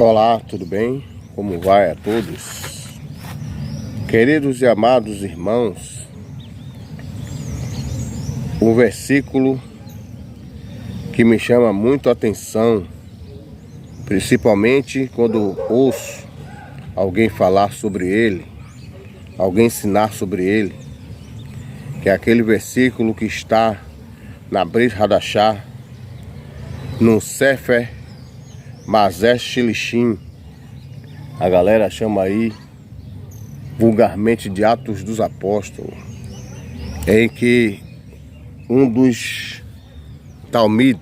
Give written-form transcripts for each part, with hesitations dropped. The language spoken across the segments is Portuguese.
Olá, tudo bem? Como vai a todos? Queridos e amados irmãos, um versículo que me chama muito a atenção, principalmente quando ouço alguém falar sobre ele, alguém ensinar sobre ele, que é aquele versículo que está na Brit Hadashah, no Sefer Maaseh Shilishim, a galera chama aí vulgarmente de Atos dos Apóstolos, em que um dos Talmid,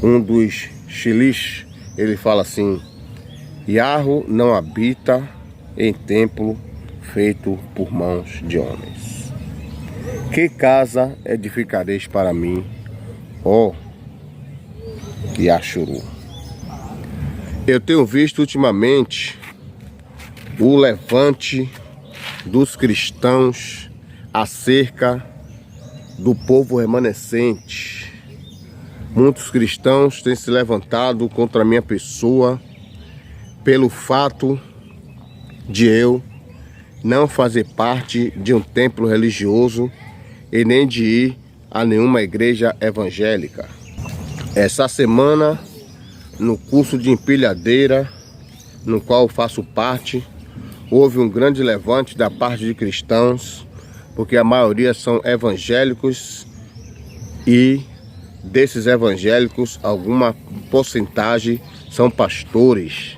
um dos Shilish, ele fala assim: Yahweh não habita em templo feito por mãos de homens. Que casa edificareis para mim, ó Yashuru? Eu tenho visto ultimamente o levante dos cristãos acerca do povo remanescente. Muitos cristãos têm se levantado contra a minha pessoa pelo fato de eu não fazer parte de um templo religioso e nem de ir a nenhuma igreja evangélica. Essa semana, no curso de empilhadeira, no qual faço parte, houve um grande levante da parte de cristãos, porque a maioria são evangélicos e desses evangélicos, alguma porcentagem são pastores.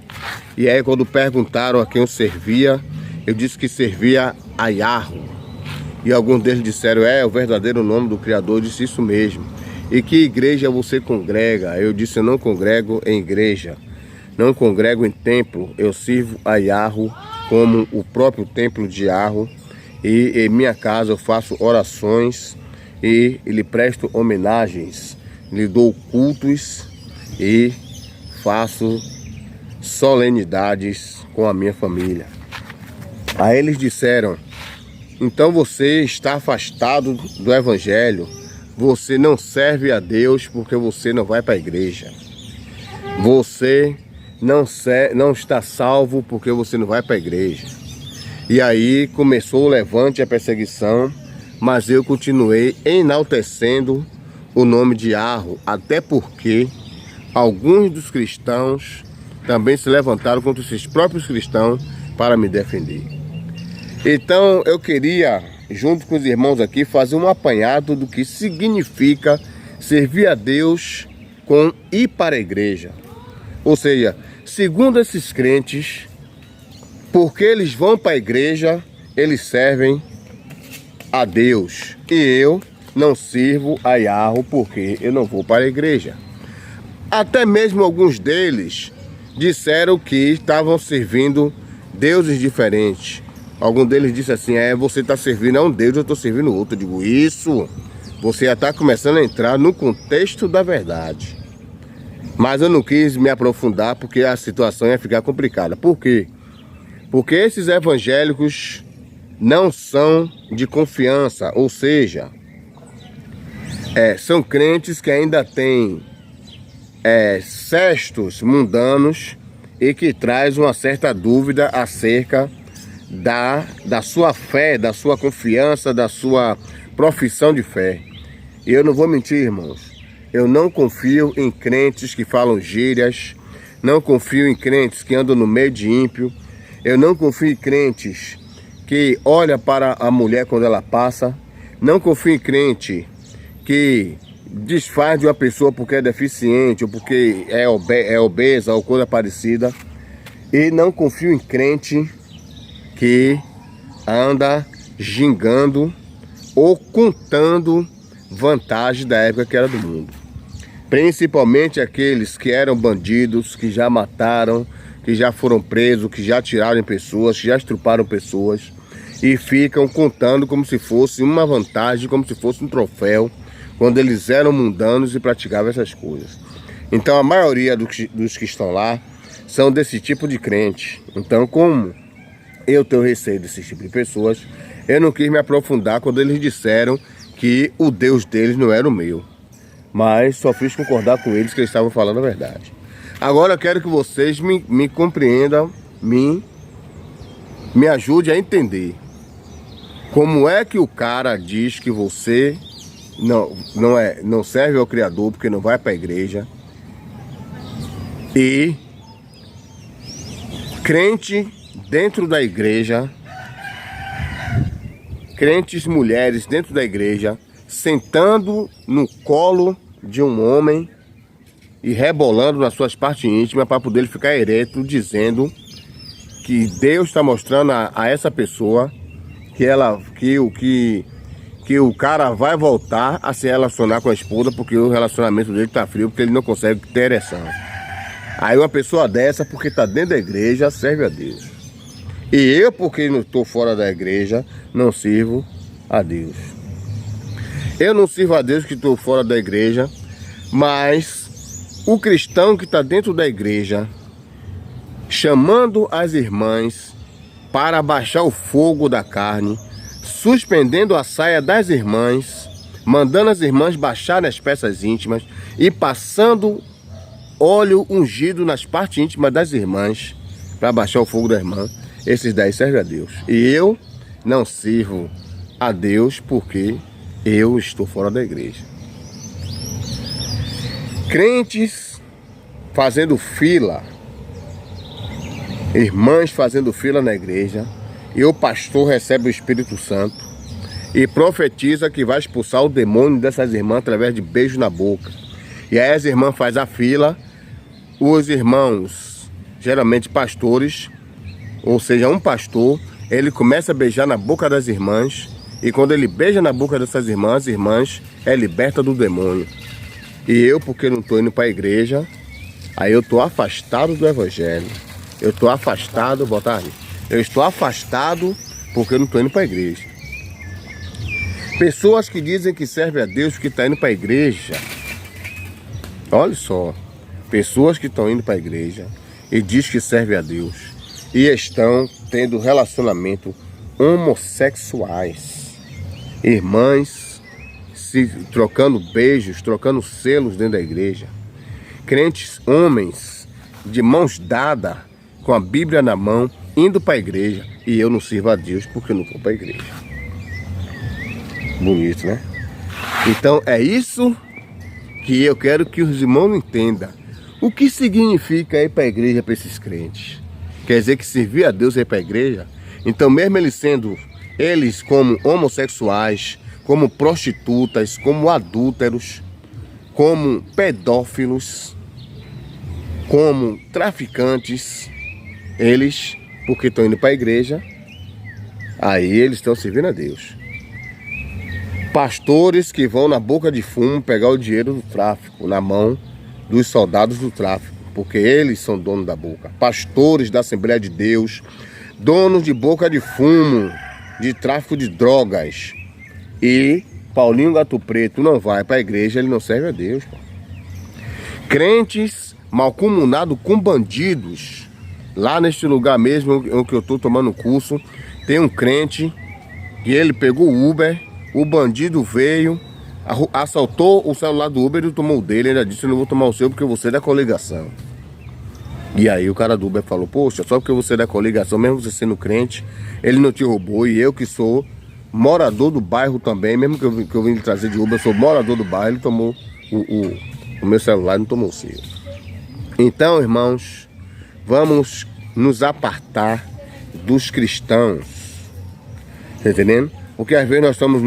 E aí quando perguntaram a quem eu servia, eu disse que servia a Yahweh. E alguns deles disseram: é o verdadeiro nome do Criador. Eu disse: isso mesmo. E que igreja você congrega? Eu disse: eu não congrego em igreja, não congrego em templo, eu sirvo a Yahweh como o próprio templo de Yahweh, e em minha casa eu faço orações e lhe presto homenagens, lhe dou cultos e faço solenidades com a minha família. Aí eles disseram: então você está afastado do evangelho, você não serve a Deus porque você não vai para a igreja. Você não está salvo porque você não vai para a igreja. E aí começou o levante e a perseguição, mas eu continuei enaltecendo o nome de Yahweh, até porque alguns dos cristãos também se levantaram contra esses próprios cristãos para me defender. Então eu queria, junto com os irmãos aqui, fazer um apanhado do que significa servir a Deus com ir para a igreja. Ou seja, segundo esses crentes, porque eles vão para a igreja, eles servem a Deus. E eu não sirvo a Yahweh porque eu não vou para a igreja. Até mesmo alguns deles disseram que estavam servindo deuses diferentes. Algum deles disse assim: você está servindo a um Deus, eu estou servindo outro. Eu digo: isso, você já está começando a entrar no contexto da verdade. Mas eu não quis me aprofundar porque a situação ia ficar complicada. Por quê? Porque esses evangélicos não são de confiança, ou seja, são crentes que ainda têm cestos mundanos e que traz uma certa dúvida acerca da sua fé, da sua confiança, da sua profissão de fé. E eu não vou mentir, irmãos, eu não confio em crentes que falam gírias, não confio em crentes que andam no meio de ímpio, eu não confio em crentes que olham para a mulher quando ela passa, não confio em crente que desfaz de uma pessoa porque é deficiente ou porque é obesa ou coisa parecida, e não confio em crente que anda gingando ou contando vantagem da época que era do mundo. Principalmente aqueles que eram bandidos, que já mataram, que já foram presos, que já tiraram pessoas, que já estruparam pessoas e ficam contando como se fosse uma vantagem, como se fosse um troféu, quando eles eram mundanos e praticavam essas coisas. Então a maioria dos que estão lá são desse tipo de crente. Então, como eu tenho receio desse tipo de pessoas, eu não quis me aprofundar quando eles disseram que o Deus deles não era o meu. Mas só fiz concordar com eles que eles estavam falando a verdade. Agora eu quero que vocês me compreendam, me ajude a entender. Como é que o cara diz que você não serve ao Criador porque não vai para a igreja, e crente dentro da igreja, crentes mulheres dentro da igreja, sentando no colo de um homem e rebolando nas suas partes íntimas para poder ele ficar ereto, dizendo que Deus está mostrando a essa pessoa que o cara vai voltar a se relacionar com a esposa porque o relacionamento dele está frio, porque ele não consegue ter ereção. Aí uma pessoa dessa, porque está dentro da igreja, serve a Deus. E eu, porque não estou fora da igreja, não sirvo a Deus. Eu não sirvo a Deus que estou fora da igreja, mas o cristão que está dentro da igreja, chamando as irmãs para abaixar o fogo da carne, suspendendo a saia das irmãs, mandando as irmãs baixarem as peças íntimas e passando óleo ungido nas partes íntimas das irmãs para abaixar o fogo da irmã. Esses 10 servem a Deus. E eu não sirvo a Deus porque eu estou fora da igreja. Crentes fazendo fila, irmãs fazendo fila na igreja, e o pastor recebe o Espírito Santo e profetiza que vai expulsar o demônio dessas irmãs através de beijo na boca. E aí as irmãs fazem a fila, os irmãos, geralmente pastores, ou seja, um pastor, ele começa a beijar na boca das irmãs, e quando ele beija na boca dessas irmãs, é liberta do demônio. E eu, porque não estou indo para a igreja, aí eu estou afastado do evangelho. Eu estou afastado, botar ali. Eu estou afastado porque eu não estou indo para a igreja. Pessoas que dizem que servem a Deus porque estão indo para a igreja. Olha só. Pessoas que estão indo para a igreja e diz que servem a Deus e estão tendo relacionamento homossexuais. Irmãs se trocando beijos, trocando selos dentro da igreja. Crentes, homens, de mãos dadas, com a Bíblia na mão, indo para a igreja, e eu não sirvo a Deus porque eu não vou para a igreja. Bonito, né? Então é isso que eu quero que os irmãos entendam. O que significa ir para a igreja para esses crentes? Quer dizer que servir a Deus é ir para a igreja? Então mesmo eles como homossexuais, como prostitutas, como adúlteros, como pedófilos, como traficantes, eles, porque estão indo para a igreja, aí eles estão servindo a Deus. Pastores que vão na boca de fumo pegar o dinheiro do tráfico na mão dos soldados do tráfico, porque eles são donos da boca. Pastores da Assembleia de Deus, donos de boca de fumo, de tráfico de drogas. E Paulinho Gato Preto não vai para a igreja, ele não serve a Deus. Crentes malcomunados com bandidos. Lá neste lugar mesmo em que eu estou tomando curso, tem um crente que ele pegou o Uber, o bandido veio, assaltou o celular do Uber e tomou o dele. Ele disse: eu não vou tomar o seu porque você é da coligação. E aí o cara do Uber falou: poxa, só porque você é da coligação, mesmo você sendo crente, ele não te roubou. E eu que sou morador do bairro também, mesmo que eu vim lhe trazer de Uber, eu sou morador do bairro, ele tomou o meu celular e não tomou o seu. Então, irmãos, vamos nos apartar dos cristãos. Tá entendendo? Porque às vezes nós estamos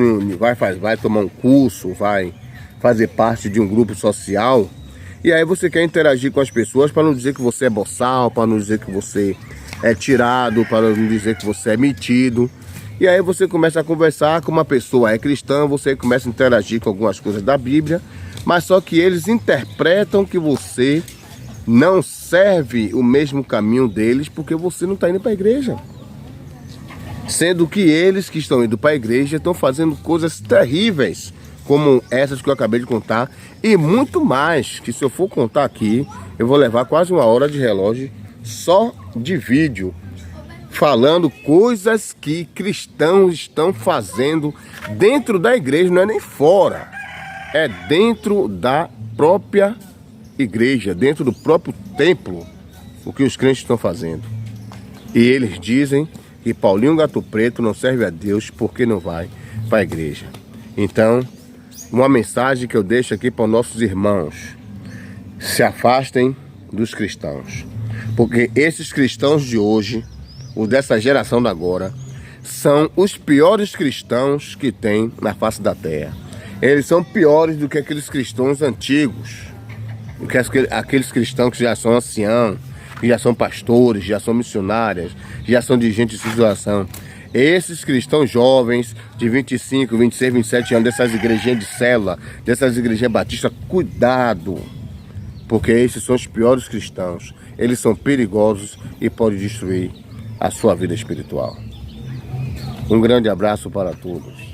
vai tomar um curso, vai fazer parte de um grupo social, e aí você quer interagir com as pessoas para não dizer que você é boçal, para não dizer que você é tirado, para não dizer que você é metido. E aí você começa a conversar com uma pessoa, é cristã, você começa a interagir com algumas coisas da Bíblia, mas só que eles interpretam que você não serve o mesmo caminho deles porque você não está indo para a igreja. Sendo que eles que estão indo para a igreja estão fazendo coisas terríveis, como essas que eu acabei de contar, e muito mais, que se eu for contar aqui, eu vou levar quase 1 hora de relógio só de vídeo, falando coisas que cristãos estão fazendo dentro da igreja, não é nem fora, é dentro da própria igreja, dentro do próprio templo, o que os crentes estão fazendo. E eles dizem que Paulinho Gato Preto não serve a Deus porque não vai para a igreja. Então, uma mensagem que eu deixo aqui para os nossos irmãos: se afastem dos cristãos, porque esses cristãos de hoje, os dessa geração da agora, são os piores cristãos que tem na face da terra. Eles são piores do que aqueles cristãos antigos, do que aqueles cristãos que já são anciãos, que já são pastores, já são missionários, já são dirigentes de situação. Esses cristãos jovens de 25, 26, 27 anos, dessas igrejinhas de célula, dessas igrejinhas batistas, cuidado, porque esses são os piores cristãos. Eles são perigosos e podem destruir a sua vida espiritual. Um grande abraço para todos.